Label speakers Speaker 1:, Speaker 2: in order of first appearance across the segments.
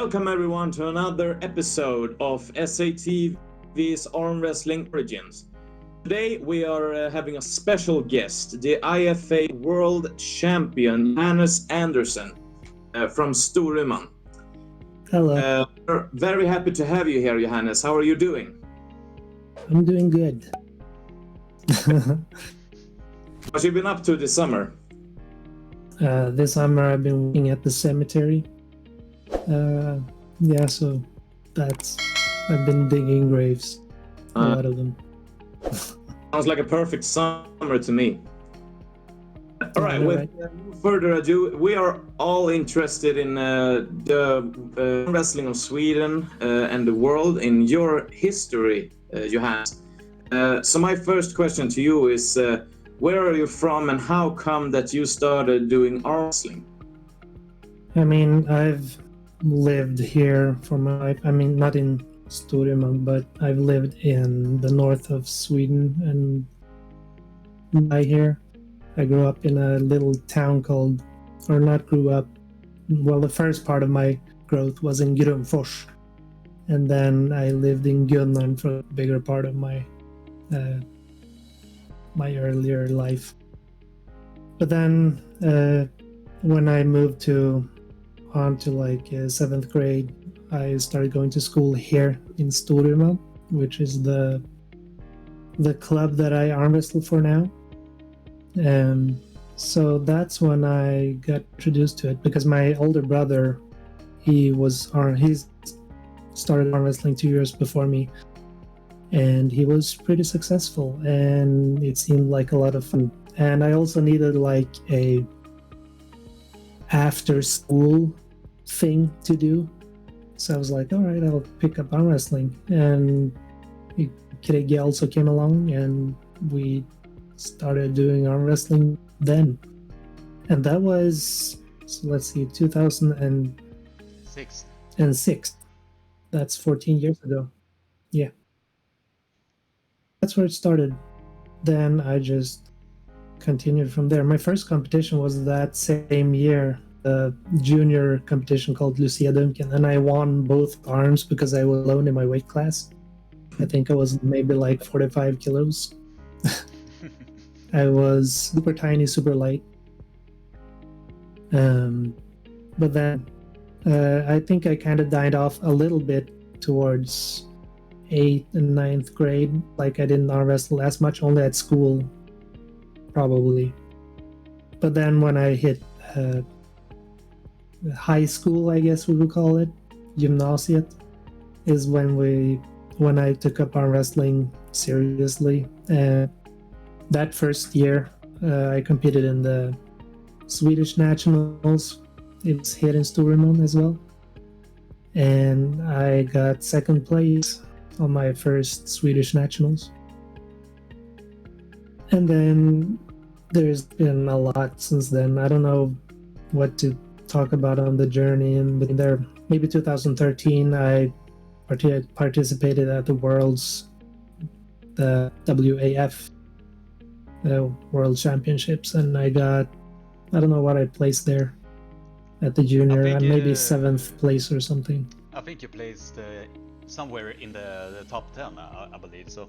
Speaker 1: Welcome everyone to another episode of SATV's Arm Wrestling Origins. Today we are having a special guest, the IFA World Champion Johannes Andersson from Överumans.
Speaker 2: Hello.
Speaker 1: We're very happy to have you here, Johannes. How are you doing?
Speaker 2: I'm doing good.
Speaker 1: What have you been up to this summer?
Speaker 2: This summer I've been working at the cemetery. So I've been digging graves, a lot of them.
Speaker 1: Sounds like a perfect summer to me. All right, with no further ado, we are all interested in the wrestling of Sweden and the world in your history, Johannes. So my first question to you is, where are you from and how come that you started doing arm wrestling?
Speaker 2: I mean, I've lived here for my life. I mean, not in Storuman, but I've lived in the north of Sweden and by here. I grew up in a little town called, or not grew up, well, the first part of my growth was in Grundfors. And then I lived in Gunnarn for the bigger part of my earlier life. But then when I moved on to like 7th grade, I started going to school here in Storuman, which is the club that I arm wrestle for now. So that's when I got introduced to it, because my older brother, he started arm wrestling 2 years before me, and he was pretty successful, and it seemed like a lot of fun. And I also needed like a after school thing to do, so I was like, all right, I'll pick up arm wrestling. And Krigge also came along, and we started doing arm wrestling then. And that was, so let's see, 2006. That's 14 years ago. Yeah. That's where it started. Then I just continued from there. My first competition was that same year, a junior competition called Lucia Duncan, and I won both arms because I was alone in my weight class. I think I was maybe like 45 kilos. I was super tiny, super light. But then I think I kind of died off a little bit towards 8th and 9th grade. Like I didn't arm wrestle as much, only at school, probably. But then when I hit high school, I guess we would call it, gymnasiet, is when I took up arm wrestling seriously. That first year, I competed in the Swedish Nationals. It was here in Storuman as well. And I got second place on my first Swedish Nationals. And then there's been a lot since then. I don't know what to talk about on the journey. And there, maybe 2013, I participated at the WAF World Championships, and I got, I don't know what I placed there at the junior, maybe 7th place or something.
Speaker 3: I think you placed somewhere in the top 10, I believe so.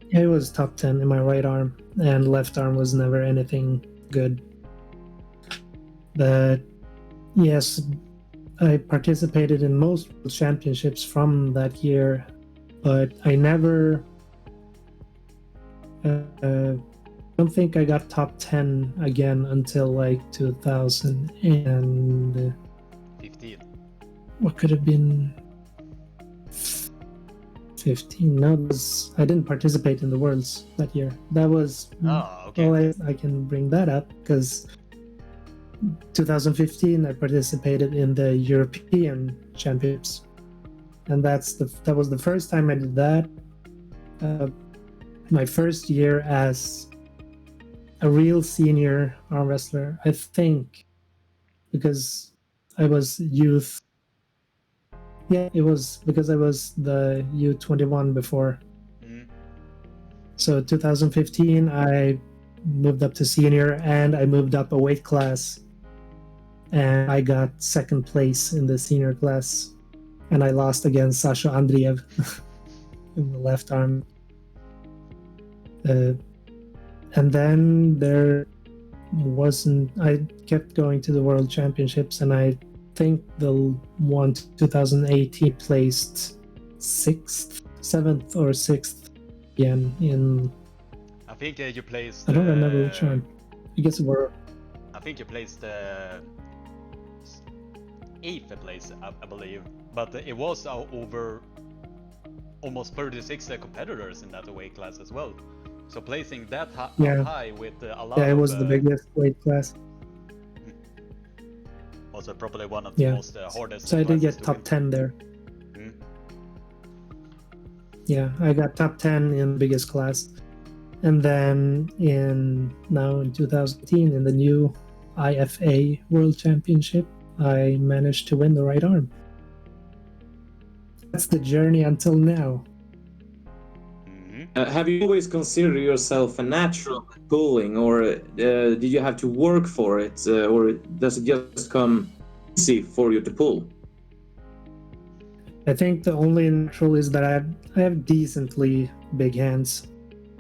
Speaker 2: It was top 10 in my right arm, and left arm was never anything good. But yes, I participated in most championships from that year, but I never don't think I got top 10 again until like 2015. What could have been 15? No, I didn't participate in the Worlds that year. That was
Speaker 3: okay.
Speaker 2: Well, I can bring that up because 2015 I participated in the European Championships, and that was the first time I did that. My first year as a real senior arm wrestler, I think, because I was youth. Yeah, it was because I was the U21 before. So 2015, I moved up to senior, and I moved up a weight class. and I got second place in the senior class, and I lost against Sasha Andreev in the left arm. And then there wasn't. I kept going to the World Championships, and I think the one 2018 placed 6th, 7th, or 6th again in.
Speaker 3: I think you placed.
Speaker 2: I don't remember which one. I guess it were.
Speaker 3: I think you placed 8th place, I believe, but it was over almost 36 competitors in that weight class as well. So placing that high with a lot.
Speaker 2: Yeah, it was the biggest weight class.
Speaker 3: Was probably one of the most hardest.
Speaker 2: So I did get top 10 there.
Speaker 3: Mm.
Speaker 2: Yeah, I got top 10 in the biggest class. And then now in 2018, in the new IFA World Championship, I managed to win the right arm. That's the journey until now.
Speaker 1: Have you always considered yourself a natural at pulling, or did you have to work for it, or does it just come easy for you to pull?
Speaker 2: I think the only natural is that I have decently big hands,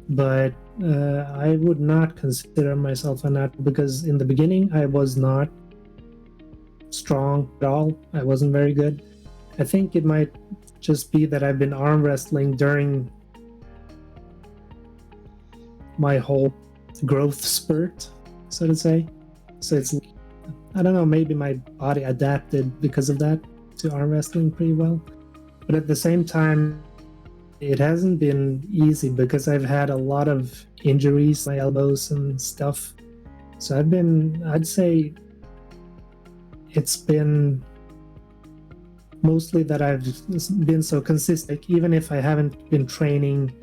Speaker 2: but I would not consider myself a natural because in the beginning I was not strong at all. I wasn't very good. I think it might just be that I've been arm wrestling during my whole growth spurt, so to say. So it's, I don't know, maybe my body adapted because of that to arm wrestling pretty well. But at the same time, it hasn't been easy because I've had a lot of injuries, my elbows and stuff. So I'd say it's been mostly that I've been so consistent, even if I haven't been training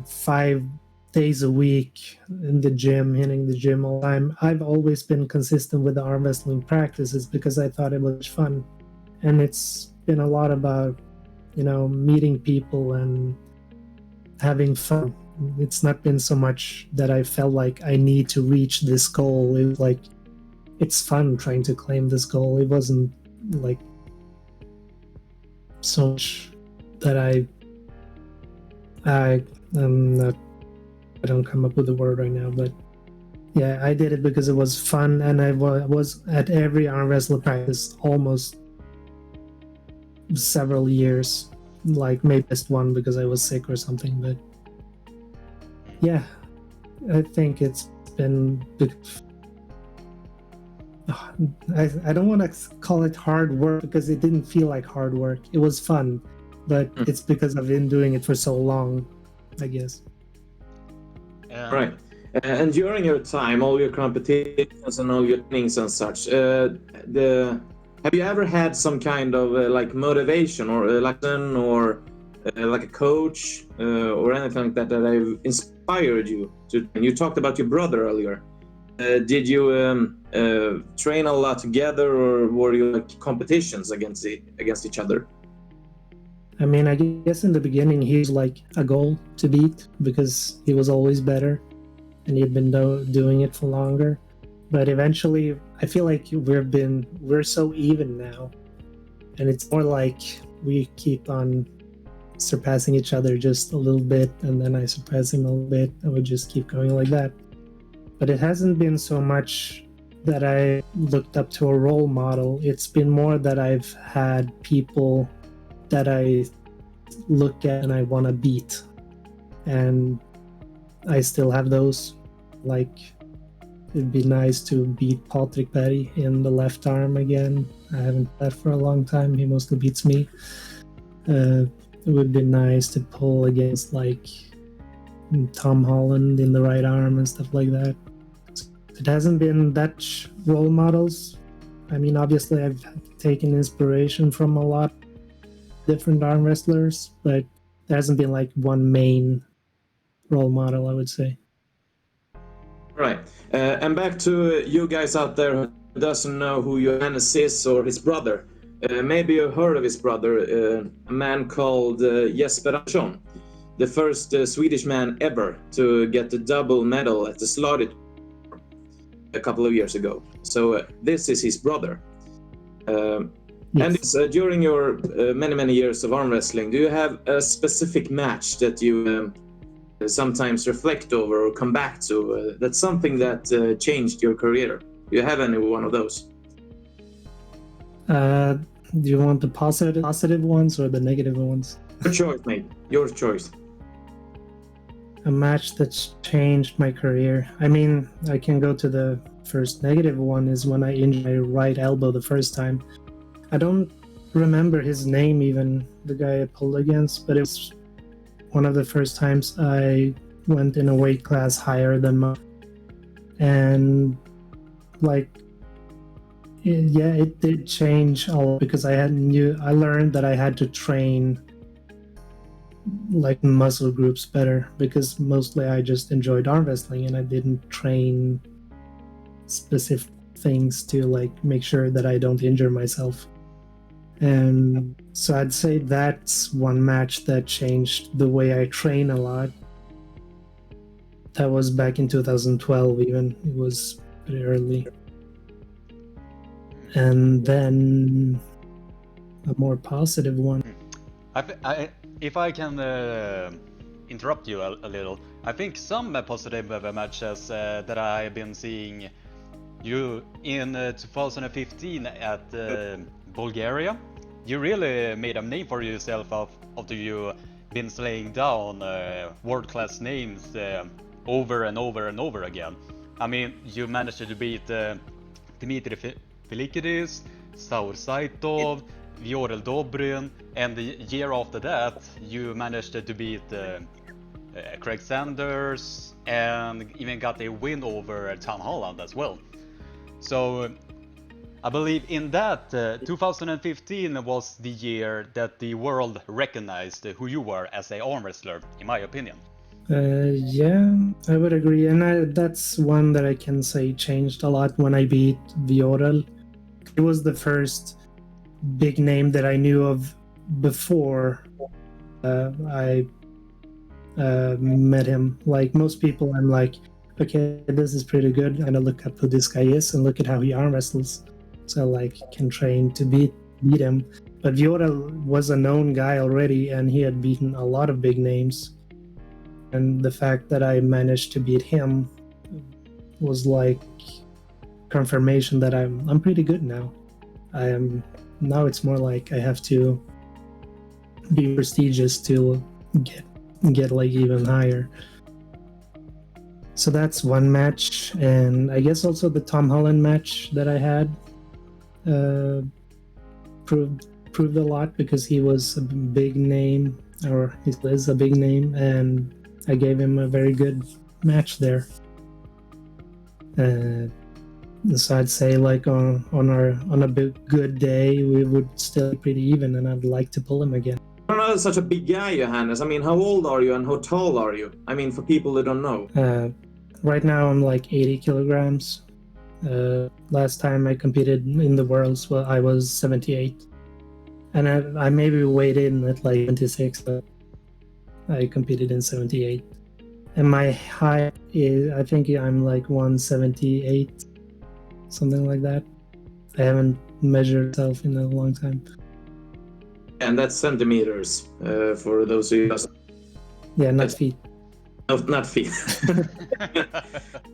Speaker 2: 5 days a week in the gym, hitting the gym all the time. I've always been consistent with the arm wrestling practices because I thought it was fun. And it's been a lot about, meeting people and having fun. It's not been so much that I felt like I need to reach this goal. It was like, it's fun trying to claim this goal. It wasn't like so much that I don't come up with a word right now, but yeah, I did it because it was fun, and I was at every arm wrestling practice almost several years, like maybe just one because I was sick or something, but yeah, I think it's been I don't want to call it hard work because it didn't feel like hard work. It was fun, but it's because I've been doing it for so long, I guess.
Speaker 1: Right. And during your time, all your competitions and all your trainings and such, have you ever had some kind of like motivation or a lesson or like a coach or anything like that have inspired you to? And you talked about your brother earlier. Did you train a lot together, or were you like competitions against each other?
Speaker 2: I mean, I guess in the beginning he was like a goal to beat because he was always better and he'd been doing it for longer. But eventually, I feel like we're so even now, and it's more like we keep on surpassing each other just a little bit, and then I surpass him a little bit, and we just keep going like that. But it hasn't been so much that I looked up to a role model. It's been more that I've had people that I look at and I want to beat. And I still have those. Like, it'd be nice to beat Patrick Berry in the left arm again. I haven't done that for a long time. He mostly beats me. It would be nice to pull against like Tom Holland in the right arm and stuff like that. It hasn't been that role models. I mean, obviously I've taken inspiration from a lot of different arm wrestlers, but there hasn't been like one main role model, I would say.
Speaker 1: Right. And back to you guys out there who doesn't know who Johannes is or his brother. Maybe you've heard of his brother, a man called Jesper Andersson, the first Swedish man ever to get the double medal at the Slaughter. a couple of years ago. So this is his brother.
Speaker 2: Yes.
Speaker 1: And it's, during your many years of arm wrestling, do you have a specific match that you sometimes reflect over or come back to? That's something that changed your career. Do you have any one of those?
Speaker 2: Do you want the positive ones or the negative ones?
Speaker 1: Your choice, mate. Your choice.
Speaker 2: A match that's changed my career. I mean, I can go to the first negative one is when I injured my right elbow the first time. I don't remember his name even, the guy I pulled against, but it was one of the first times I went in a weight class higher than mine. And like, yeah, it did change a lot because I learned that I had to train like muscle groups better, because mostly I just enjoyed arm wrestling and I didn't train specific things to like make sure that I don't injure myself. And so I'd say that's one match that changed the way I train a lot. That was back in 2012 even. It was pretty early. And then a more positive one.
Speaker 3: If I can interrupt you a little, I think some positive matches that I've been seeing you in 2015 at Bulgaria. You really made a name for yourself after you been slaying down world-class names over and over again. I mean, you managed to beat Dmitry Filikidis, Saur Saitov, Viorel Dobrin, and the year after that you managed to beat Craig Sanders and even got a win over Tom Holland as well. So I believe in that 2015 was the year that the world recognized who you were as an arm wrestler, in my opinion.
Speaker 2: Yeah, I would agree, and that's one that I can say changed a lot when I beat Viorel. It was the first big name that I knew of before I met him. Like most people, I'm like, okay, this is pretty good. I'm gonna look up who this guy is and look at how he arm wrestles, so like can train to beat him. But Viorel was a known guy already, and he had beaten a lot of big names. And the fact that I managed to beat him was like confirmation that I'm pretty good now. Now it's more like I have to be prestigious to get like even higher. So that's one match, and I guess also the Tom Holland match that I had proved a lot, because he was a big name, or he is a big name, and I gave him a very good match there. So I'd say like on a good day we would still be pretty even, and I'd like to pull him again.
Speaker 1: You're not such a big guy, Johannes. I mean, how old are you and how tall are you? I mean, for people that don't know.
Speaker 2: Right now I'm like 80 kilograms. Last time I competed in the Worlds, well, I was 78. And I maybe weighed in at like 26, but I competed in 78. And my height is, I think I'm like 178, something like that. I haven't measured myself in a long time.
Speaker 1: And that's centimeters, for those of you.
Speaker 2: Yeah, not feet.
Speaker 1: No, not feet.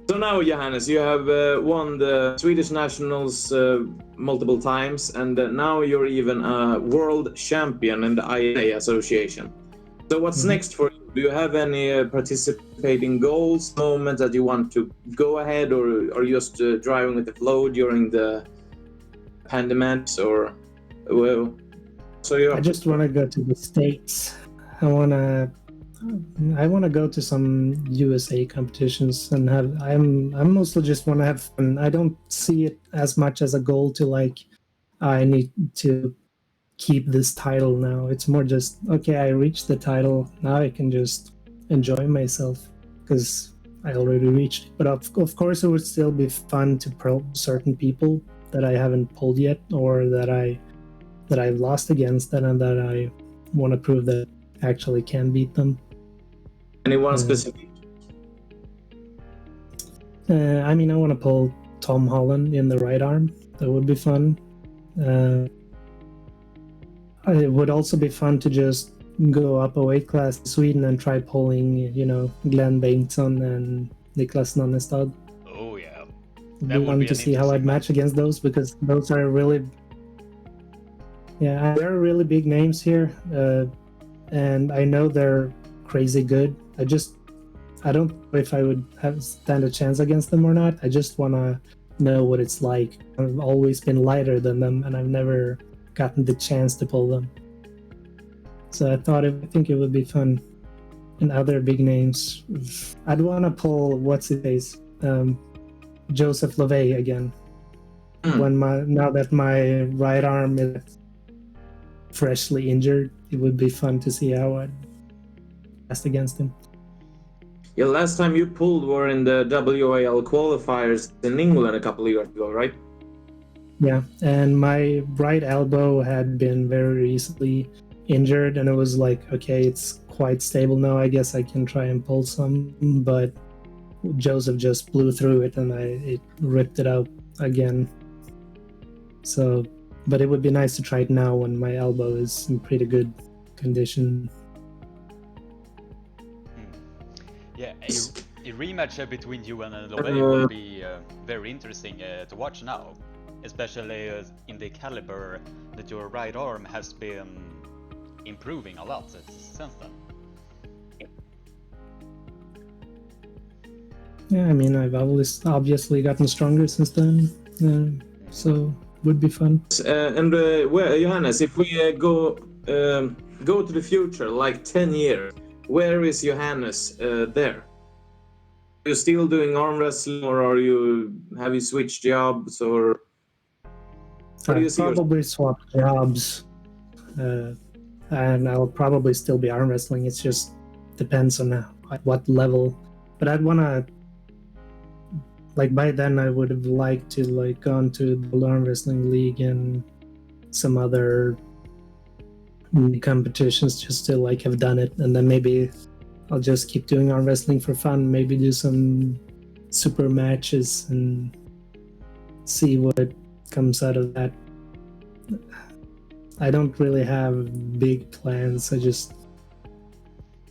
Speaker 1: So now, Johannes, you have won the Swedish Nationals multiple times, and now you're even a world champion in the IA Association. So what's next for you? Do you have any participating goals, moments that you want to go ahead, or are you just driving with the flow during the pandemic, or well? So I
Speaker 2: just want to go to the States. I want to go to some USA competitions and have. I'm mostly just want to have fun. I don't see it as much as a goal to like, I need to keep this title now. It's more just, okay, I reached the title, now I can just enjoy myself because I already reached it. But of course it would still be fun to probe certain people that I haven't pulled yet, or that I've lost against, and that I want to prove that I actually can beat them.
Speaker 1: Anyone specific?
Speaker 2: I mean, I want to pull Tom Holland in the right arm. That would be fun. It would also be fun to just go up a weight class in Sweden and try pulling, Glenn Bengtsson and Niklas Nannestad.
Speaker 3: Oh yeah,
Speaker 2: It'd
Speaker 3: that
Speaker 2: be
Speaker 3: would
Speaker 2: fun
Speaker 3: be
Speaker 2: to
Speaker 3: an
Speaker 2: see how I'd
Speaker 3: interesting
Speaker 2: match against those, because those are really, they're really big names here, and I know they're crazy good. I don't know if I would stand a chance against them or not. I just want to know what it's like. I've always been lighter than them, and I've never gotten the chance to pull them. So I think it would be fun. And other big names, I'd want to pull what's his face, Joseph LeVay again. Now that my right arm is freshly injured, it would be fun to see how I'd cast against him.
Speaker 1: Yeah, last time you pulled were in the WAL qualifiers in England a couple of years ago, right?
Speaker 2: Yeah, and my right elbow had been very recently injured, and it was like, okay, it's quite stable now. I guess I can try and pull some, but Joseph just blew through it, and it ripped it out again. So, but it would be nice to try it now when my elbow is in pretty good condition.
Speaker 3: Yeah, a rematch between you and LeVay will be very interesting to watch now, especially in the caliber that your right arm has been improving a lot since then.
Speaker 2: Yeah, I mean, I've obviously gotten stronger since then, so would be fun.
Speaker 1: Well, Johannes, if we go to the future, like 10 years, where is Johannes there? Are you still doing arm wrestling, or have you switched jobs, or how do you see
Speaker 2: probably swap jobs, and I'll probably still be arm wrestling. It just depends on at what level. But I'd want to, by then I would have liked to gone to the Arm Wrestling League and some other competitions just to have done it, and then maybe I'll just keep doing arm wrestling for fun, maybe do some super matches and see what comes out of that. I don't really have big plans. I just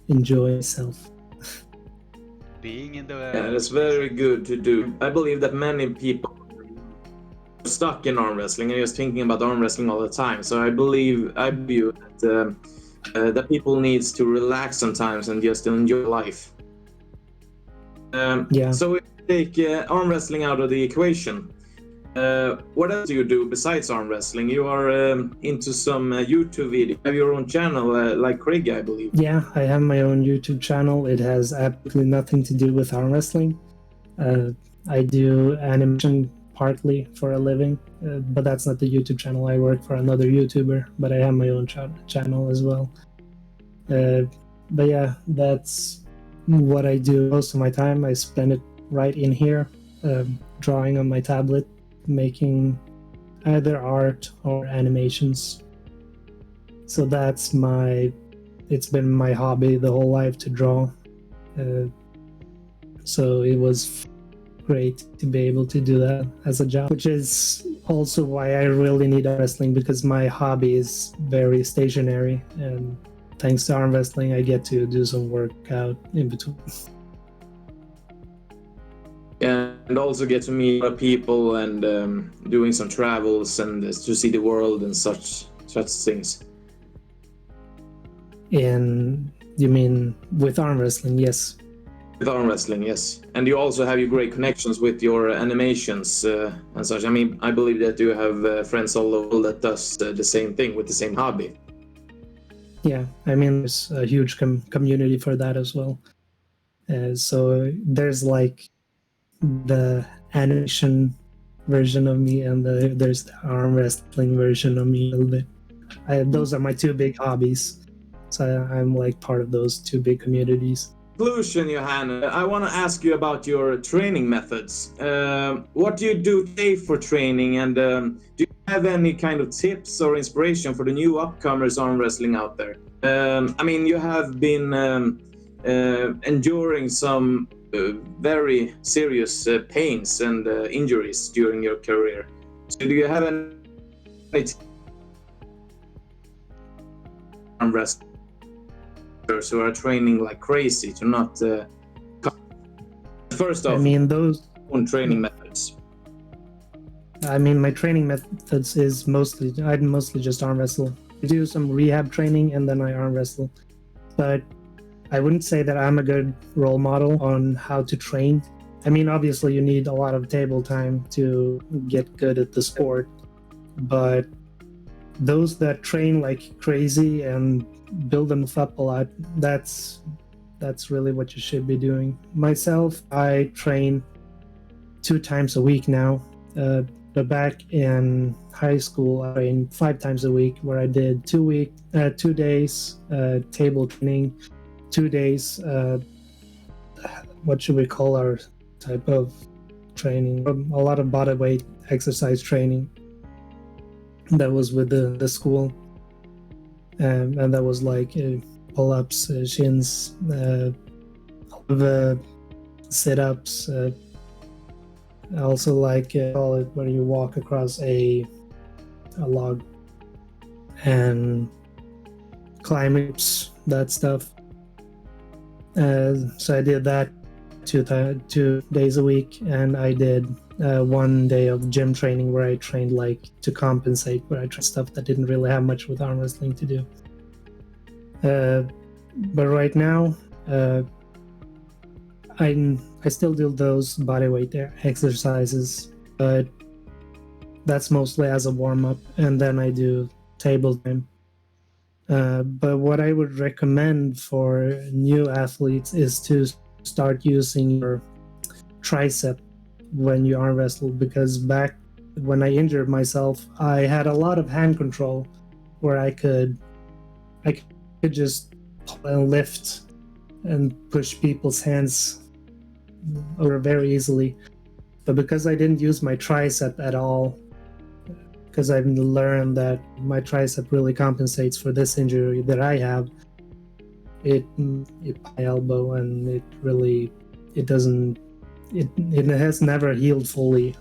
Speaker 2: enjoy myself.
Speaker 3: Being in the
Speaker 1: Yeah, that's very good to do. I believe that many people are stuck in arm wrestling and just thinking about arm wrestling all the time. So I believe that that people needs to relax sometimes and just enjoy life. So if we take arm wrestling out of the equation, what else do you do besides arm wrestling? You are into some YouTube videos. You have your own channel, like Craig, I believe.
Speaker 2: Yeah, I have my own YouTube channel. It has absolutely nothing to do with arm wrestling. I do animation partly for a living, but that's not the YouTube channel. I work for another YouTuber, but I have my own channel as well. But yeah, that's what I do most of my time. I spend it right in here, drawing on my tablet, making either art or animations. So it's been my hobby the whole life to draw. So it was great to be able to do that as a job, which is also why I really need wrestling, because my hobby is very stationary, and thanks to arm wrestling I get to do some workout in between.
Speaker 1: Yeah, and also get to meet people and doing some travels and to see the world and such things.
Speaker 2: And you mean with arm wrestling? Yes.
Speaker 1: With arm wrestling, yes. And you also have your great connections with your animations and such. I mean, I believe that you have friends all over that does the same thing with the same hobby.
Speaker 2: Yeah, I mean, there's a huge community for that as well. So there's the animation version of me, and there's the arm wrestling version of me a little bit. Those are my two big hobbies. So I'm part of those two big communities.
Speaker 1: Conclusion, Johannes, I want to ask you about your training methods. What do you do today for training, and do you have any kind of tips or inspiration for the new upcomers arm wrestling out there? I mean, you have been enduring some very serious pains and injuries during your career. So do you have any arm wrestlers who are training like crazy to not first off,
Speaker 2: I mean, those
Speaker 1: own training methods?
Speaker 2: I mean, my training methods is I mostly just arm wrestle. I do some rehab training and then I arm wrestle. But I wouldn't say that I'm a good role model on how to train. I mean, obviously you need a lot of table time to get good at the sport, but those that train like crazy and build them up a lot, that's really what you should be doing. Myself, I train 2 times a week now. But back in high school, I trained 5 times a week, where I did 2 days table training, 2 days, what should we call our type of training? A lot of body weight exercise training. That was with the school. And that was like pull-ups, shins, sit-ups, I also like call it where you walk across a log and climbing, that stuff. So I did that 2 days a week, and I did 1 day of gym training where I trained like to compensate, where I trained stuff that didn't really have much with arm wrestling to do. But right now, I still do those bodyweight exercises, but that's mostly as a warm-up, and then I do table time. But what I would recommend for new athletes is to start using your tricep when you arm wrestle, because back when I injured myself, I had a lot of hand control where I could just lift and push people's hands over very easily. But because I didn't use my tricep at all, because I've learned that my tricep really compensates for this injury that I have, it my elbow, and it has never healed fully.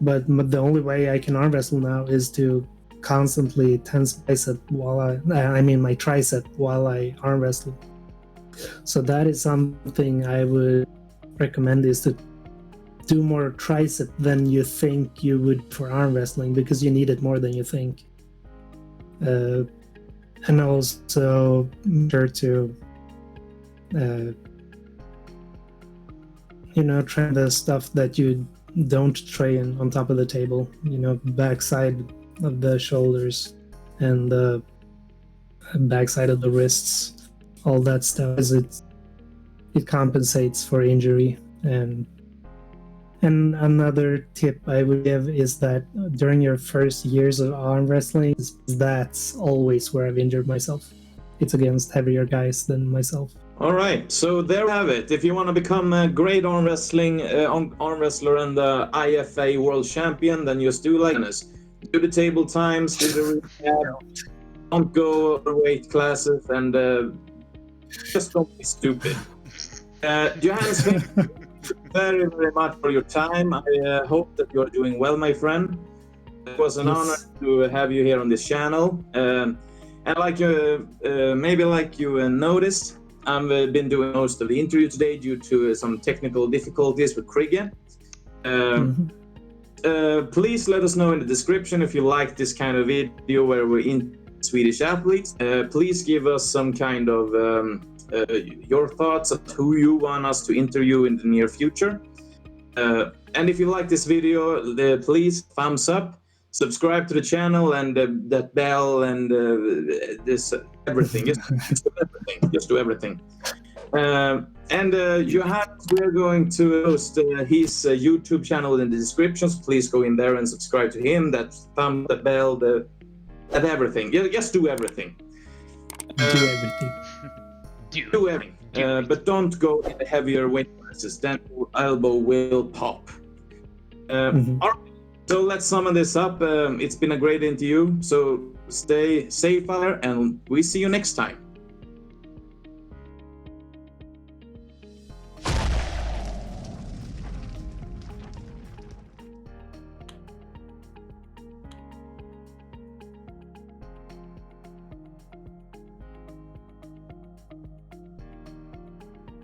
Speaker 2: But the only way I can arm wrestle now is to constantly tense bicep my tricep while I arm wrestle. So that is something I would recommend, is to do more tricep than you think you would for arm wrestling, because you need it more than you think. And also sure to train the stuff that you don't train on top of the table, backside of the shoulders and the backside of the wrists, all that stuff, as it compensates for injury. And another tip I would give is that during your first years of arm wrestling, that's always where I've injured myself. It's against heavier guys than myself.
Speaker 1: All right, so there we have it. If you want to become a great arm wrestler and the IFA world champion, then just do like this. Do the table times, do the rehab, don't go weight classes, and just don't be stupid. Johannes, thank you very, very much for your time. I hope that you're doing well, my friend. It was an honor to have you here on this channel. And like maybe like you noticed, I've been doing most of the interview today due to some technical difficulties with Krigge. Please let us know in the description if you like this kind of video where we're in Swedish athletes. Please give us some kind of your thoughts of who you want us to interview in the near future. And if you like this video, please thumbs up, subscribe to the channel, and that bell, and this everything. Just do everything. And Johannes, we are going to post his YouTube channel in the descriptions. Please go in there and subscribe to him. That thumb, the bell, and everything. Just do everything.
Speaker 2: Do everything.
Speaker 1: Do everything. But don't go in the heavier weight classes. Then your elbow will pop. All right. So let's sum this up. It's been a great interview. So stay safe out there, and we see you next time.